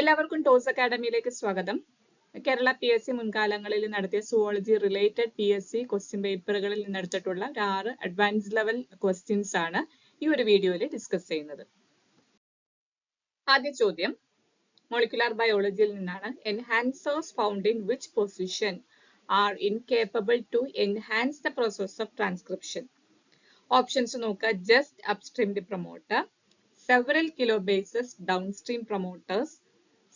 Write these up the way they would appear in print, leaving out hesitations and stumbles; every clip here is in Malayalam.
എല്ലാവർക്കും ടോസ് അക്കാഡമിയിലേക്ക് സ്വാഗതം. കേരള PSC മുൻകാലങ്ങളിൽ നടത്തിയ സുവോളജി റിലേറ്റഡ് PSC ക്വസ്റ്റ്യൻ പേപ്പറുകളിൽ നിന്നെടുത്തിട്ടുള്ള 6 അഡ്വാൻസ് ലെവൽ ക്വസ്റ്റ്യൻസ് ആണ് ഈ ഒരു വീഡിയോയിൽ ഡിസ്കസ് ചെയ്യുന്നത്. ആദ്യ ചോദ്യം മോളിക്കുലാർ ബയോളജിയിൽ നിന്നാണ്. Enhancers found in which position are incapable to enhance the process of transcription. Options നോക്കുക. Just upstream the promoter, several kilobases downstream promoters,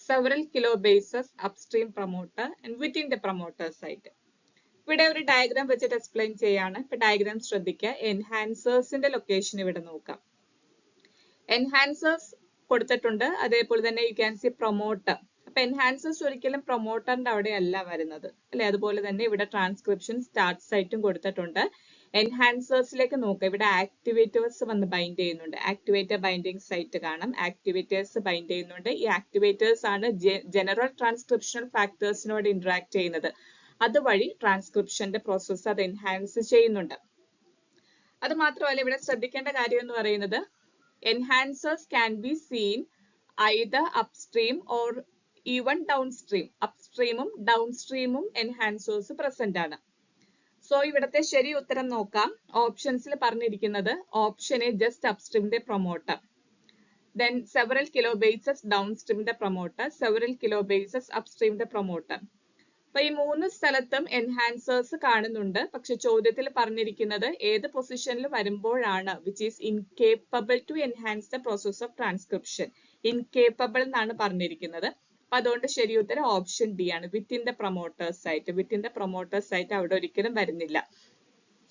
several kilobases upstream promoter and within the promoter site. ഇവിടെ ഒരു ഡയഗ്രാം വെച്ചിട്ട് എക്സ്പ്ലെയിൻ ചെയ്യാണ്. ഇപ്പൊ ഡയഗ്രാം ശ്രദ്ധിക്കുക. എൻഹാൻസേഴ്സിന്റെ ലൊക്കേഷൻ ഇവിടെ നോക്കാം. എൻഹാൻസേഴ്സ് കൊടുത്തിട്ടുണ്ട്, അതേപോലെ തന്നെ യു ക്യാൻ സി പ്രൊമോട്ടർ. അപ്പൊ എൻഹാൻസേഴ്സ് ഒരിക്കലും പ്രൊമോട്ടറിന്റെ അവിടെ അല്ല വരുന്നത് അല്ലെ. അതുപോലെ തന്നെ ഇവിടെ ട്രാൻസ്ക്രിപ്ഷൻ സ്റ്റാർട്ട് സൈറ്റും കൊടുത്തിട്ടുണ്ട്. എൻഹാൻസേഴ്സിലേക്ക് നോക്കുക. ഇവിടെ ആക്ടിവേറ്റേഴ്സ് വന്ന് ബൈൻഡ് ചെയ്യുന്നുണ്ട്. ആക്ടിവേറ്റർ ബൈൻഡിങ് സൈറ്റ് കാണാം. ആക്ടിവേറ്റേഴ്സ് ബൈൻഡ് ചെയ്യുന്നുണ്ട്. ഈ ആക്ടിവേറ്റേഴ്സ് ആണ് ജനറൽ ട്രാൻസ്ക്രിപ്ഷണൽ ഫാക്ടേഴ്സിനോട് ഇന്ററാക്ട് ചെയ്യുന്നത്. അതുവഴി ട്രാൻസ്ക്രിപ്ഷന്റെ പ്രോസസ്സ് അത് എൻഹാൻസ് ചെയ്യുന്നുണ്ട്. അത് മാത്രമല്ല ഇവിടെ ശ്രദ്ധിക്കേണ്ട കാര്യം എന്ന് പറയുന്നത് enhancers can be seen either upstream or even downstream. അപ്സ്ട്രീമും ഡൗൺസ്ട്രീമും എൻഹാൻസേഴ്സ് പ്രസന്റ് ആണ്. സോ ഇവിടത്തെ ശരി ഉത്തരം നോക്കാം. ഓപ്ഷൻസിൽ പറഞ്ഞിരിക്കുന്നത് option A just upstream the promoter, then several kilobases downstream the promoter, several kilobases upstream the promoter. അപ്പൊ ഈ മൂന്ന് സ്ഥലത്തും എൻഹാൻസേഴ്സ് കാണുന്നുണ്ട്. പക്ഷെ ചോദ്യത്തിൽ പറഞ്ഞിരിക്കുന്നത് ഏത് പൊസിഷനിൽ വരുമ്പോഴാണ് which is incapable to enhance the process of transcription. Incapable എന്നാണ് പറഞ്ഞിരിക്കുന്നത്. അപ്പൊ അതുകൊണ്ട് ശരി ഉത്തരം ഓപ്ഷൻ ഡി ആണ്. Within the promoters site. Within the promoters site അവിടെ ഒരിക്കലും വരുന്നില്ല.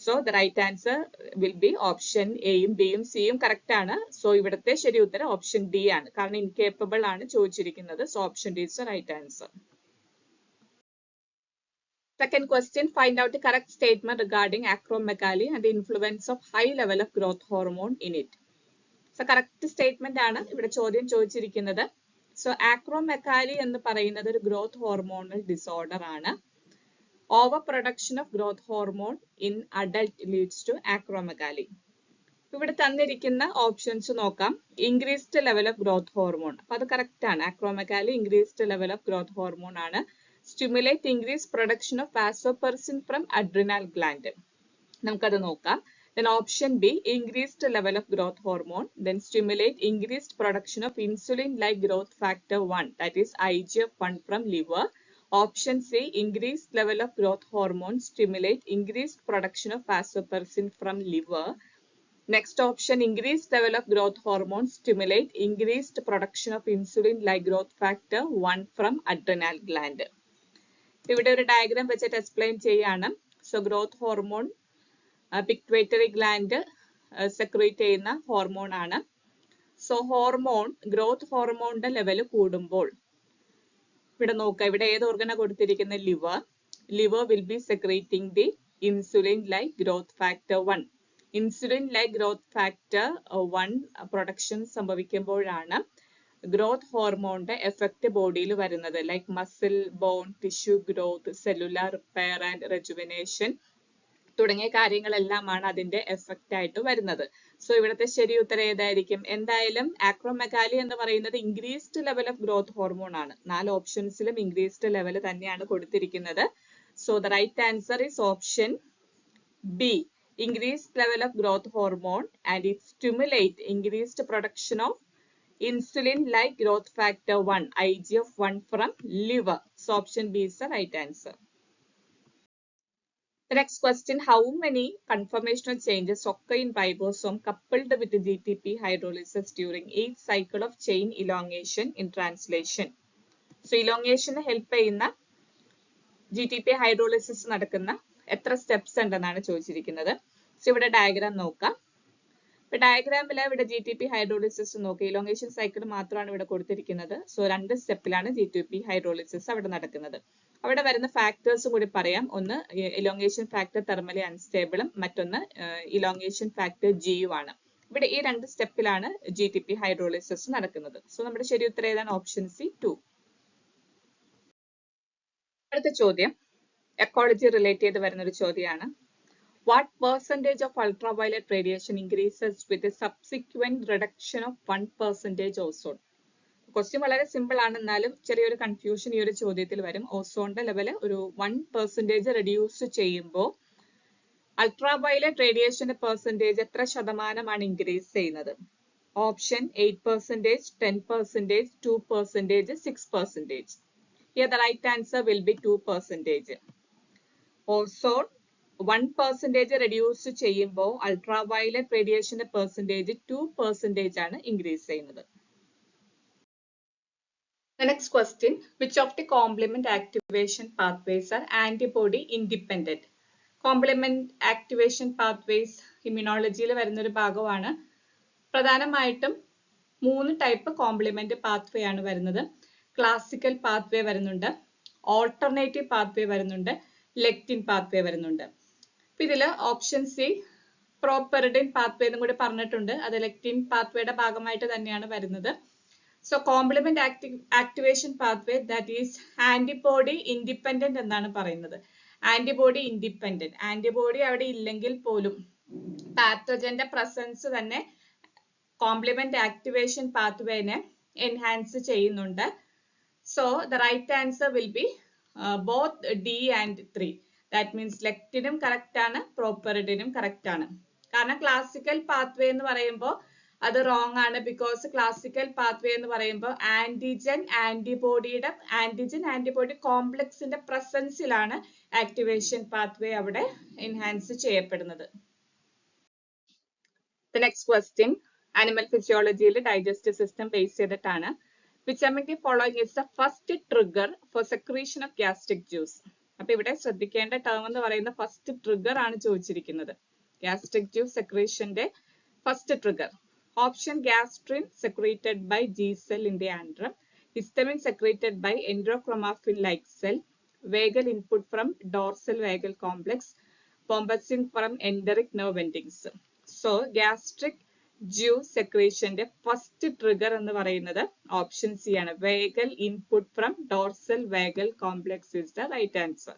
So the right answer will be option എയും ബിയും സിയും കറക്റ്റ് ആണ്. സോ ഇവിടുത്തെ ശരി ഉത്തരം ഓപ്ഷൻ ഡി ആണ്. കാരണം ഇൻകേപ്പബിൾ ആണ് ചോദിച്ചിരിക്കുന്നത്. So option D is the right answer. Second question, find out the correct statement regarding acromegaly and the influence of high level of growth hormone in it. So correct statement ആണ് ഇവിടെ ചോദ്യം ചോദിച്ചിരിക്കുന്നത്. സോ ആക്രോമെഗാലി എന്ന് പറയുന്നത് ഒരു ഗ്രോത്ത് ഹോർമോണൽ ഡിസോർഡർ ആണ്. Over production of growth hormone in adult leads to acromegaly. ഇവിടെ തന്നിരിക്കുന്ന ഓപ്ഷൻസ് നോക്കാം. Increased level of growth hormone, അപ്പൊ അത് കറക്റ്റ് ആണ്. Acromegaly increased level of growth hormone ആണ്. Stimulate increase production of vasopressin from adrenal gland. നമുക്കത് നോക്കാം. Then option B, increased level of growth hormone, then stimulate increased production of insulin-like growth factor 1, that is IGF-1 from liver. Option C, increased level of growth hormone, stimulate increased production of vasopressin from liver. Next option, increased level of growth hormone, stimulate increased production of insulin-like growth factor 1 from adrenal gland. ഇവിടെ ഒരു ഡയഗ്രാം വെച്ചിട്ട് എക്സ്പ്ലെയിൻ ചെയ്യാണ്. So growth hormone pituitary gland secrete ചെയ്യുന്ന ഹോർമോൺ ആണ്. സോ ഹോർമോൺ ഗ്രോത്ത് ഹോർമോണിന്റെ ലെവൽ കൂടുമ്പോൾ ഇവിടെ നോക്കുക. ഇവിടെ ഏത് ഓർഗനാ കൊടുത്തിരിക്കുന്ന liver. Liver will be secreting the insulin like growth factor 1. Insulin like growth factor 1 production സംഭവിക്കുമ്പോഴാണ് ഗ്രോത്ത് ഹോർമോണിന്റെ എഫക്ട് ബോഡിയിൽ വരുന്നത്. Like muscle, bone, tissue growth, cellular repair and rejuvenation തുടങ്ങിയ കാര്യങ്ങളെല്ലാമാണ് അതിന്റെ എഫക്റ്റ് ആയിട്ട് വരുന്നത്. സോ ഇവിടുത്തെ ശരി ഉത്തരം ഏതായിരിക്കും? എന്തായാലും ആക്രോമെഗാലി എന്ന് പറയുന്നത് increased level of growth hormone ആണ്. 4 ഓപ്ഷൻസിലും ഇൻക്രീസ്ഡ് ലെവൽ തന്നെയാണ് കൊടുത്തിരിക്കുന്നത്. So the right answer is option B, increased level of growth hormone and it stimulate increased production of insulin like growth factor 1 IGF-1 from liver. So option B is the right answer. The next question, how many conformational changes occur in ribosome coupled with GTP hydrolysis during each cycle of chain elongation in translation? So elongation help ചെയ്യുന്ന GTP hydrolysis നടക്കുന്ന എത്ര സ്റ്റെപ്സ് ഉണ്ടെന്നാണ് ചോദിച്ചിരിക്കുന്നത്. സോ ഇവിടെ ഡയഗ്രാം നോക്കാം. ഇപ്പൊ ഡയഗ്രാമിൽ ഇവിടെ GTP ഹൈഡ്രോളിസിസ് നോക്കുക. ഇലോങ്ങേഷൻ സൈക്കിൾ മാത്രമാണ് ഇവിടെ കൊടുത്തിരിക്കുന്നത്. സോ 2 സ്റ്റെപ്പിലാണ് GTP ഹൈഡ്രോളിസിസ് അവിടെ നടക്കുന്നത്. അവിടെ വരുന്ന ഫാക്ടേഴ്സും കൂടി പറയാം. ഒന്ന് ഇലോങ്ങേഷൻ ഫാക്ടർ തെർമലി അൺസ്റ്റേബിളും മറ്റൊന്ന് ഇലോങ്ങേഷൻ ഫാക്ടർ ജിയും ആണ്. ഇവിടെ ഈ 2 സ്റ്റെപ്പിലാണ് GTP ഹൈഡ്രോളിസിസ് നടക്കുന്നത്. സോ നമ്മുടെ ശരി ഉത്തരം ഏതാണ്? Option C 2. അടുത്ത ചോദ്യം എക്കോളജി റിലേറ്റ് ചെയ്ത് വരുന്ന ഒരു ചോദ്യമാണ്. What percentage of ultraviolet radiation increases with a subsequent reduction of 1% ozone? Question വളരെ സിമ്പിൾ ആണ്, എന്നാലും ചെറിയൊരു കൺഫ്യൂഷൻ ഈ ഒരു ചോദ്യത്തിൽ വരും. ഓസോണിന്റെ ലെവല് ഒരു 1% റെഡ്യൂസ് ചെയ്യുമ്പോൾ അൾട്രാവയലറ്റ് റേഡിയേഷന്റെ പെർസെന്റേജ് എത്ര ശതമാനമാണ് ഇൻക്രീസ് ചെയ്യുന്നത്? Option 8%, 10%, 2%, 6%. Here the right answer will be 2%. Ozone 1% reduce ചെയ്യുമ്പോൾ അൾട്രാവയലറ്റ് റേഡിയേഷന്റെ പെർസെന്റേജ് 2% ആണ് ഇൻക്രീസ് ചെയ്യുന്നത്. The next question, which of the complement activation pathways are antibody independent? Complement activation pathways immunology യിൽ വരുന്ന ഒരു ഭാഗമാണ്. പ്രധാനമായിട്ടും 3 ടൈപ്പ് കോംപ്ലിമെന്റ് പാത്വേ ആണ് വരുന്നത്. ക്ലാസിക്കൽ പാത്വേ വരുന്നുണ്ട്, ഓൾട്ടർനേറ്റീവ് പാത്വേ വരുന്നുണ്ട്, ലെക്റ്റിൻ പാത്വേ വരുന്നുണ്ട്. അപ്പൊ ഇതില് ഓപ്ഷൻ സി പ്രോപെറിഡിൻ പാത്വേ എന്നും കൂടി പറഞ്ഞിട്ടുണ്ട്. അത് ലെക്റ്റിൻ പാത്വേയുടെ ഭാഗമായിട്ട് തന്നെയാണ് വരുന്നത്. So complement activation pathway, that is antibody independent എന്നാണ് പറയുന്നത്. ആന്റിബോഡി ഇൻഡിപെൻഡന്റ്, ആന്റിബോഡി അവിടെ ഇല്ലെങ്കിൽ പോലും പാത്തോജന്റെ പ്രസൻസ് തന്നെ കോംപ്ലിമെന്റ് ആക്ടിവേഷൻ പാത്വേനെ എൻഹാൻസ് ചെയ്യുന്നുണ്ട്. So the right answer will be both D and 3. That means ലെക്റ്റിനും കറക്റ്റ് ആണ്, പ്രോപെറിഡിനും കറക്റ്റ് ആണ്. കാരണം ക്ലാസിക്കൽ പാത്വേ എന്ന് പറയുമ്പോൾ അത് റോങ് ആണ്. ബിക്കോസ് ക്ലാസിക്കൽ പാത്വേ എന്ന് പറയുമ്പോൾ ആന്റിജൻ ആന്റിബോഡി കോംപ്ലക്സിന്റെ പ്രസൻസിലാണ് ആക്ടിവേഷൻ പാത്വേ അവിടെ എൻഹാൻസ് ചെയ്യപ്പെടുന്നത്. The next question, animal physiology digestive system base ചെയ്തിട്ടാണ്. Which among the following is the first trigger for secretion of gastric juice? അപ്പൊ ഇവിടെ ശ്രദ്ധിക്കേണ്ട ടേം എന്ന് പറയുന്ന ഫസ്റ്റ് ട്രിഗർ ആണ് ചോദിച്ചിരിക്കുന്നത്. gastric juice secretionന്റെ first trigger. Option gastrin secreted by G cell in the antrum, histamine secreted by endochromaffin-like cell, vagal input from dorsal vagal complex, bombesin from enteric nerve endings. So gastric juice secretionന്റെ ഫസ്റ്റ് ട്രിഗർ എന്ന് പറയുന്നത് ഓപ്ഷൻ സി ആണ്. vagal input from dorsal vagal complex is the right answer.